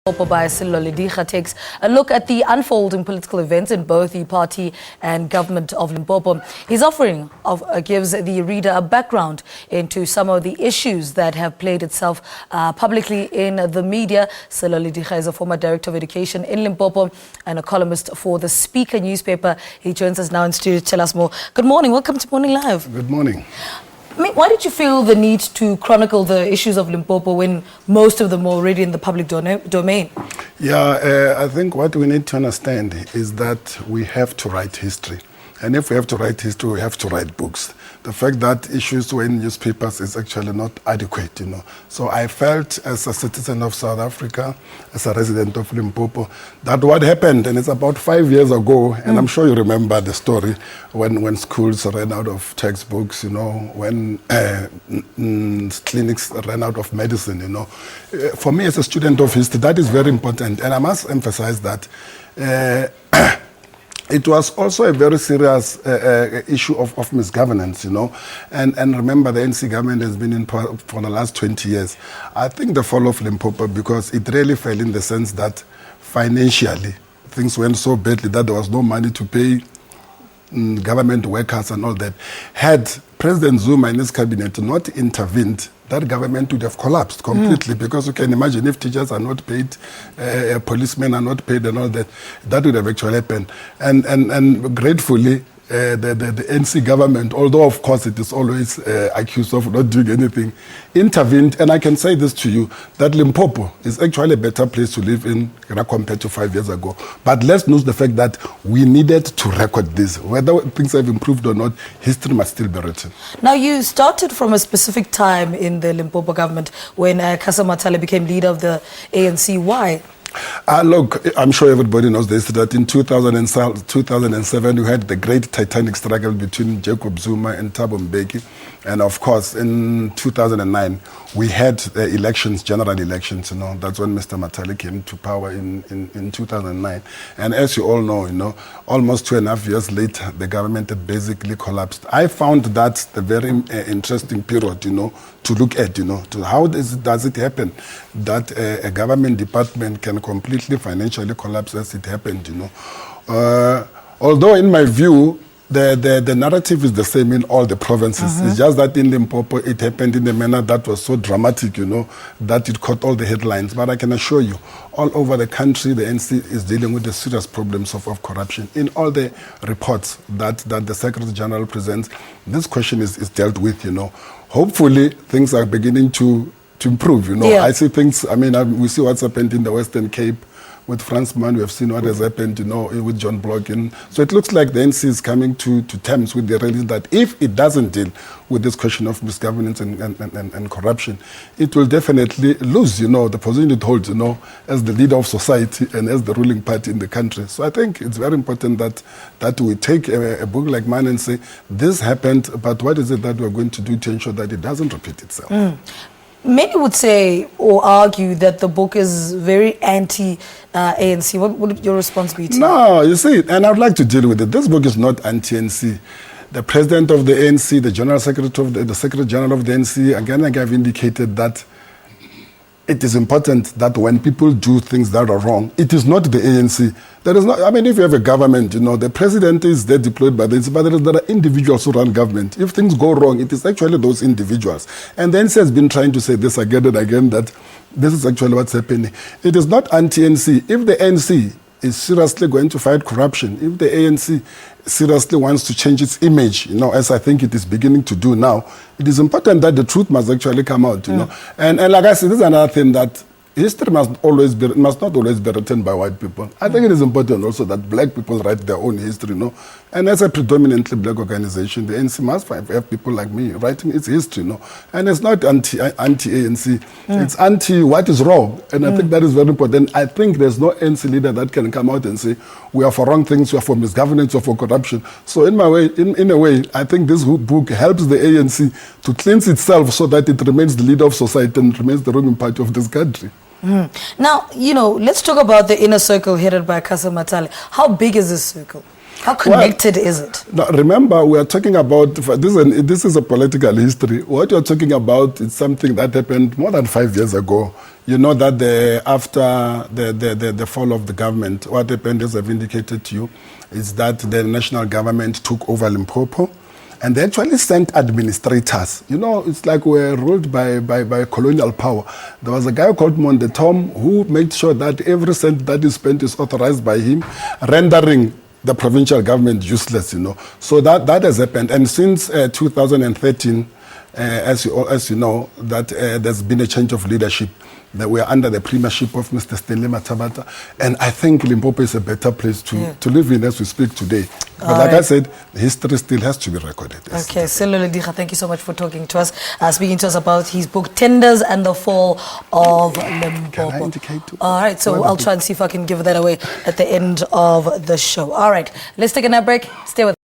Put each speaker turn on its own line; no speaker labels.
Limpopo by Sello Lediga takes a look at the unfolding political events in both the party and government of Limpopo. His offering gives the reader a background into some of the issues that have played itself publicly in the media. Sello Lediga is a former director of education in Limpopo and a columnist for the Speaker newspaper. He joins us now in studio to tell us more. Good morning. Welcome to Morning Live.
Good morning.
Why did you feel the need to chronicle the issues of Limpopo when most of them are already in the public domain?
Yeah, I think what we need to understand is that we have to write history. And if we have to write history, we have to write books. The fact that issues were in newspapers is actually not adequate, So I felt as a citizen of South Africa, as a resident of Limpopo, that what happened, and it's about 5 years ago, and I'm sure you remember the story, when schools ran out of textbooks, when clinics ran out of medicine, For me as a student of history, that is very important. And I must emphasize that it was also a very serious issue of misgovernance, And remember, the NC government has been in power for the last 20 years. I think the fall of Limpopo, because it really fell in the sense that financially things went so badly that there was no money to pay government workers and all that. Had President Zuma and his cabinet not intervened, that government would have collapsed completely, because you can imagine if teachers are not paid, policemen are not paid and all that, that would have actually happened. And gratefully, the NC government, although of course it is always accused of not doing anything, intervened. And I can say this to you, that Limpopo is actually a better place to live in compared to 5 years ago. But let's note the fact that we needed to record this. Whether things have improved or not, history must still be written.
Now, you started from a specific time in the Limpopo government when Kasa Matale became leader of the ANC. Why?
Look, I'm sure everybody knows this, that in 2007 we had the great titanic struggle between Jacob Zuma and Thabo Mbeki. And of course, in 2009, we had elections, general elections, That's when Mr. Matale came to power in 2009. And as you all know, almost 2.5 years later, the government had basically collapsed. I found that a very interesting period, to look at, to how does it happen that a government department can completely financially collapse as it happened, Although in my view, the narrative is the same in all the provinces. It's just that in Limpopo, it happened in a manner that was so dramatic, that it caught all the headlines. But I can assure you, all over the country, the NC is dealing with the serious problems of corruption. In all the reports that the Secretary General presents, this question is dealt with, Hopefully, things are beginning to improve,
Yeah.
I see things, we see what's happened in the Western Cape with Franz Mann. We have seen what has happened, with John Block. So it looks like the NC is coming to terms with the reality that if it doesn't deal with this question of misgovernance and corruption, it will definitely lose, the position it holds, as the leader of society and as the ruling party in the country. So I think it's very important that we take a book like mine and say, this happened, but what is it that we're going to do to ensure that it doesn't repeat itself?
Many would say or argue that the book is very anti-ANC. What would your response be to that?
No, you see, and I would like to deal with it. This book is not anti-ANC. The president of the ANC, the general secretary of the secretary general of the ANC, again, I've indicated that it is important that when people do things that are wrong, it is not the ANC. There is not, if you have a government, the president is there deployed by the ANC, but there are individuals who run government. If things go wrong, it is actually those individuals. And the ANC has been trying to say this again and again, that this is actually what's happening. It is not anti-ANC. If the ANC is seriously going to fight corruption, if the ANC seriously wants to change its image, as I think it is beginning to do now, it is important that the truth must actually come out, And like I said, this is another thing, that history must not always be written by white people. I think it is important also that black people write their own history, And as a predominantly black organization, the ANC must have people like me writing its history, And it's not anti-ANC. It's anti what is wrong. And I think that is very important. I think there's no ANC leader that can come out and say, we are for wrong things, we are for misgovernance, or for corruption. So in a way, I think this book helps the ANC to cleanse itself so that it remains the leader of society and remains the ruling party of this country.
Now, let's talk about the inner circle headed by Kasa Matale. How big is this circle? How connected is it?
Now, remember, we are talking about, this is a political history. What you're talking about is something that happened more than 5 years ago. You know that after the fall of the government, what happened, as I've indicated to you, is that the national government took over Limpopo, and they actually sent administrators. You know, it's like we're ruled by colonial power. There was a guy called Mondetom who made sure that every cent that is spent is authorized by him, rendering the provincial government useless, you know. So that has happened. And since 2013, as you know, that there's been a change of leadership, that we are under the premiership of Mr. Stanley Mathabata, and I think Limpopo is a better place to live in as we speak today. But like I said, history still has to be recorded.
Okay, Sello Lediga, thank you so much for talking to us, speaking to us about his book, Tenders and the Fall of Limpopo.
Can I indicate?
All right, so I'll try and see if I can give that away at the end of the show. All right, let's take a break. Stay with us.